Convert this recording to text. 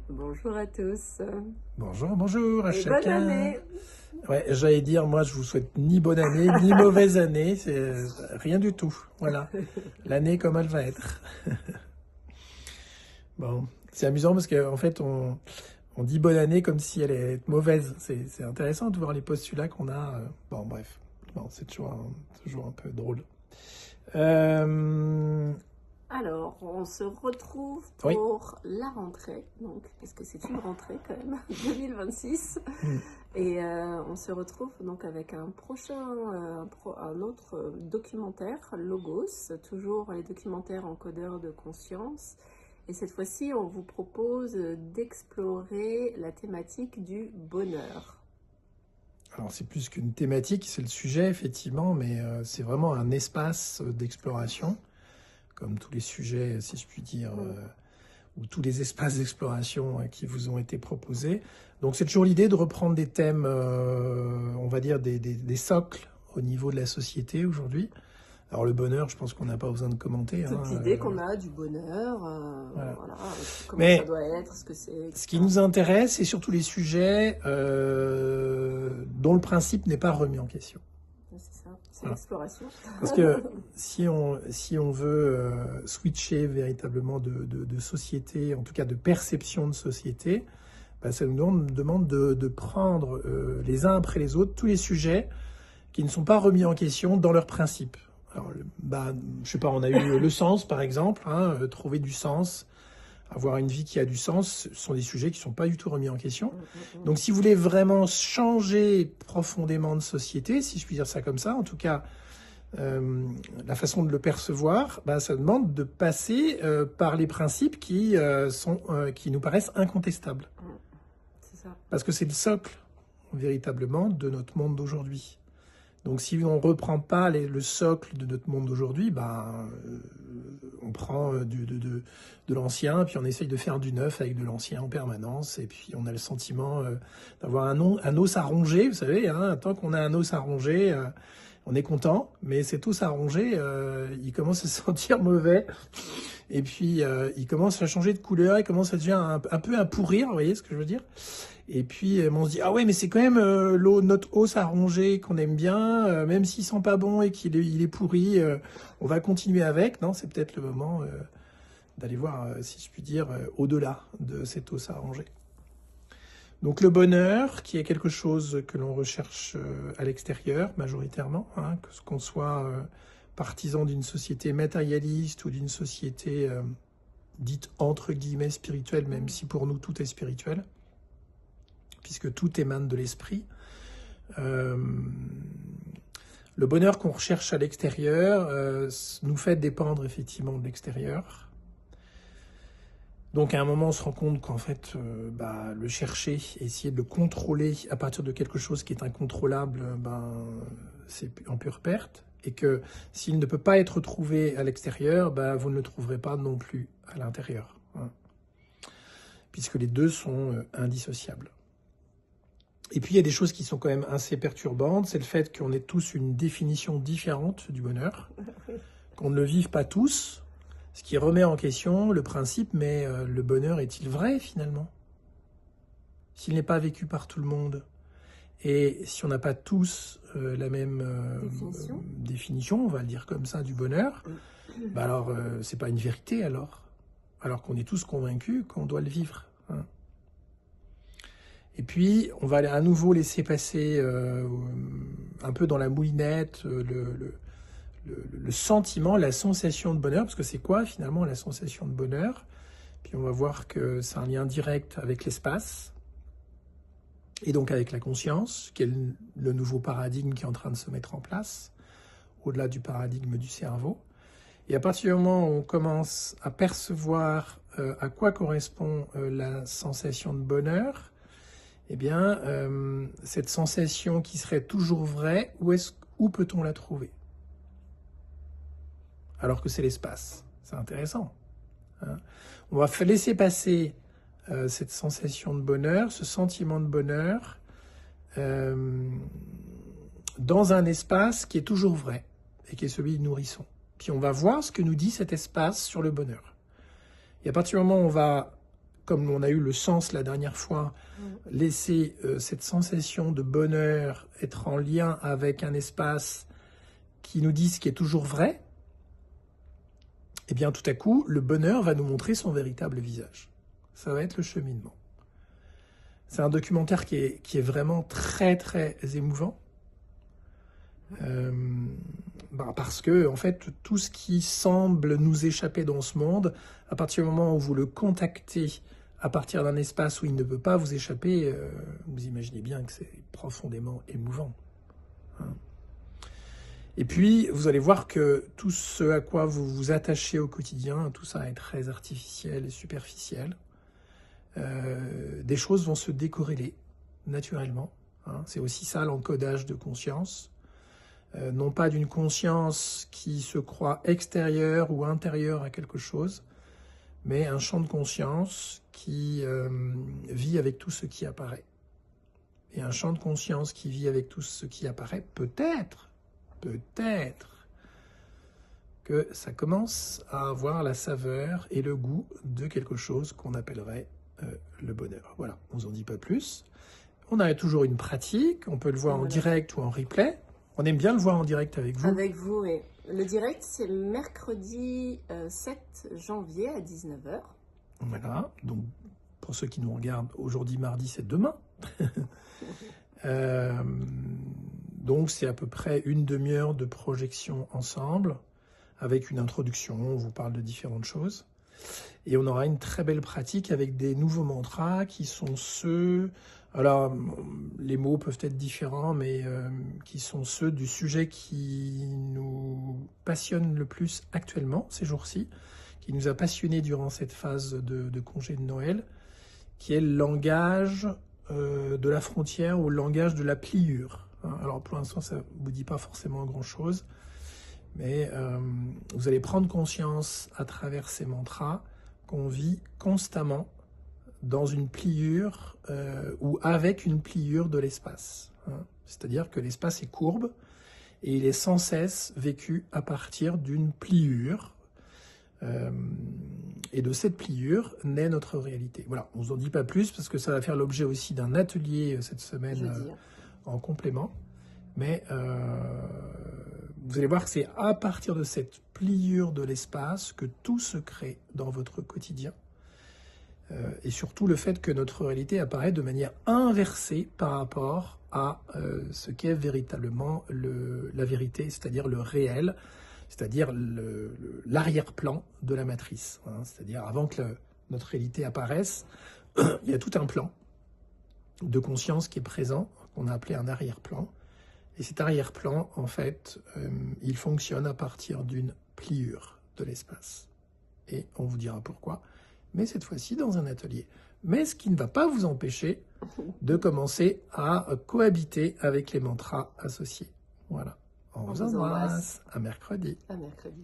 Bonjour à tous Bonjour, bonjour à et bonne chacun. année. Ouais, j'allais dire, moi, je vous souhaite ni bonne année, ni mauvaise année, c'est rien du tout. Voilà, l'année comme elle va être. Bon, c'est amusant parce qu'en fait, on dit bonne année comme si elle allait être mauvaise. C'est intéressant de voir les postulats qu'on a. Bon, bref, bon, c'est toujours un peu drôle. Euh, Alors, on se retrouve oui. pour la rentrée, donc, parce que c'est une rentrée quand même, 2026. Hmm. Et on se retrouve donc avec un un autre documentaire, Logos, toujours les documentaires encodeurs de conscience. Et cette fois-ci, on vous propose d'explorer la thématique du bonheur. Alors, c'est plus qu'une thématique, c'est le sujet, effectivement, mais c'est vraiment un espace d'exploration, comme tous les sujets, si je puis dire, ou tous les espaces d'exploration qui vous ont été proposés. Donc c'est toujours l'idée de reprendre des thèmes, on va dire des socles au niveau de la société aujourd'hui. Alors le bonheur, je pense qu'on n'a pas besoin de commenter. Toute l'idée qu'on a du bonheur, Voilà. voilà, comment ça Mais doit être, ce que c'est, ce etc. qui nous intéresse, c'est surtout les sujets dont le principe n'est pas remis en question. C'est ça, c'est Voilà. l'exploration. Parce que si on veut switcher véritablement de société, en tout cas de perception de société, bah, ça nous demande de prendre les uns après les autres tous les sujets qui ne sont pas remis en question dans leur principe. Alors, bah, je sais pas, on a eu le sens par exemple, trouver du sens, avoir une vie qui a du sens, ce sont des sujets qui ne sont pas du tout remis en question. Donc si vous voulez vraiment changer profondément de société, si je puis dire ça comme ça, en tout cas la façon de le percevoir, bah, ça demande de passer par les principes qui nous paraissent incontestables. C'est ça. Parce que c'est le socle, véritablement, de notre monde d'aujourd'hui. Donc si on ne reprend pas le socle de notre monde d'aujourd'hui, bah, on prend de l'ancien, puis on essaye de faire du neuf avec de l'ancien en permanence, et puis on a le sentiment d'avoir un os à ronger, vous savez, tant qu'on a un os à ronger, on est content, mais cet os à ronger, il commence à se sentir mauvais, et puis il commence à changer de couleur, il commence à devenir un peu à pourrir, vous voyez ce que je veux dire? Et puis on se dit, ah ouais, mais c'est quand même notre os à ronger qu'on aime bien, même s'il sent pas bon et il est pourri, on va continuer avec. Non, c'est peut-être le moment d'aller voir, si je puis dire, au-delà de cet os à ronger. Donc le bonheur, qui est quelque chose que l'on recherche à l'extérieur, majoritairement, qu'on soit partisan d'une société matérialiste ou d'une société dite entre guillemets spirituelle, même si pour nous tout est spirituel, puisque tout émane de l'esprit. Le bonheur qu'on recherche à l'extérieur nous fait dépendre effectivement de l'extérieur. Donc à un moment, on se rend compte qu'en fait, le chercher, essayer de le contrôler à partir de quelque chose qui est incontrôlable, c'est en pure perte. Et que s'il ne peut pas être trouvé à l'extérieur, vous ne le trouverez pas non plus à l'intérieur. Puisque les deux sont indissociables. Et puis il y a des choses qui sont quand même assez perturbantes, c'est le fait qu'on ait tous une définition différente du bonheur, qu'on ne le vive pas tous, ce qui remet en question le principe, mais le bonheur est-il vrai finalement? S'il n'est pas vécu par tout le monde, et si on n'a pas tous la même définition, on va le dire comme ça, du bonheur, alors c'est pas une vérité alors qu'on est tous convaincus qu'on doit le vivre. Et puis, on va à nouveau laisser passer un peu dans la moulinette le sentiment, la sensation de bonheur, parce que c'est quoi finalement la sensation de bonheur? Puis on va voir que c'est un lien direct avec l'espace, et donc avec la conscience, qui est le nouveau paradigme qui est en train de se mettre en place, au-delà du paradigme du cerveau. Et à partir du moment où on commence à percevoir à quoi correspond la sensation de bonheur, eh bien, cette sensation qui serait toujours vraie, où peut-on la trouver? Alors que c'est l'espace. C'est intéressant. On va laisser passer cette sensation de bonheur, ce sentiment de bonheur, dans un espace qui est toujours vrai, et qui est celui de nourrisson. Puis on va voir ce que nous dit cet espace sur le bonheur. Et à partir du moment où on va comme on a eu le sens la dernière fois, laisser cette sensation de bonheur être en lien avec un espace qui nous dit ce qui est toujours vrai, eh bien tout à coup, le bonheur va nous montrer son véritable visage. Ça va être le cheminement. C'est un documentaire qui est vraiment très très émouvant. Parce que en fait, tout ce qui semble nous échapper dans ce monde, à partir du moment où vous le contactez à partir d'un espace où il ne peut pas vous échapper, vous imaginez bien que c'est profondément émouvant. Hein. Et puis, vous allez voir que tout ce à quoi vous vous attachez au quotidien, tout ça est très artificiel et superficiel. Des choses vont se décorréler naturellement. Hein. C'est aussi ça l'encodage de conscience. Non pas d'une conscience qui se croit extérieure ou intérieure à quelque chose, mais un champ de conscience qui vit avec tout ce qui apparaît. Et un champ de conscience qui vit avec tout ce qui apparaît, peut-être que ça commence à avoir la saveur et le goût de quelque chose qu'on appellerait le bonheur. Voilà, on ne vous en dit pas plus. On a toujours une pratique, on peut le voir en direct ou en replay. On aime bien le voir en direct avec vous. Avec vous, oui. Le direct, c'est mercredi 7 janvier à 19h. Voilà, donc pour ceux qui nous regardent, aujourd'hui mardi, c'est demain. Donc c'est à peu près une demi-heure de projection ensemble, avec une introduction, on vous parle de différentes choses. Et on aura une très belle pratique avec des nouveaux mantras qui sont ceux... Alors, les mots peuvent être différents, mais qui sont ceux du sujet qui nous passionne le plus actuellement, ces jours-ci, qui nous a passionnés durant cette phase de congé de Noël, qui est le langage de la frontière ou le langage de la pliure. Alors, pour l'instant, ça ne vous dit pas forcément grand-chose, mais vous allez prendre conscience à travers ces mantras qu'on vit constamment dans une pliure ou avec une pliure de l'espace. Hein. C'est-à-dire que l'espace est courbe et il est sans cesse vécu à partir d'une pliure. Et de cette pliure naît notre réalité. Voilà, on ne vous en dit pas plus parce que ça va faire l'objet aussi d'un atelier cette semaine en complément. Mais vous allez voir que c'est à partir de cette pliure de l'espace que tout se crée dans votre quotidien. Et surtout le fait que notre réalité apparaît de manière inversée par rapport à ce qu'est véritablement la vérité, c'est-à-dire le réel, c'est-à-dire l'arrière-plan de la matrice. Hein. C'est-à-dire avant que notre réalité apparaisse, il y a tout un plan de conscience qui est présent, qu'on a appelé un arrière-plan. Et cet arrière-plan, en fait, il fonctionne à partir d'une pliure de l'espace. Et on vous dira pourquoi, mais cette fois-ci dans un atelier. Mais ce qui ne va pas vous empêcher de commencer à cohabiter avec les mantras associés. Voilà. On vous embrasse. À mercredi. À mercredi.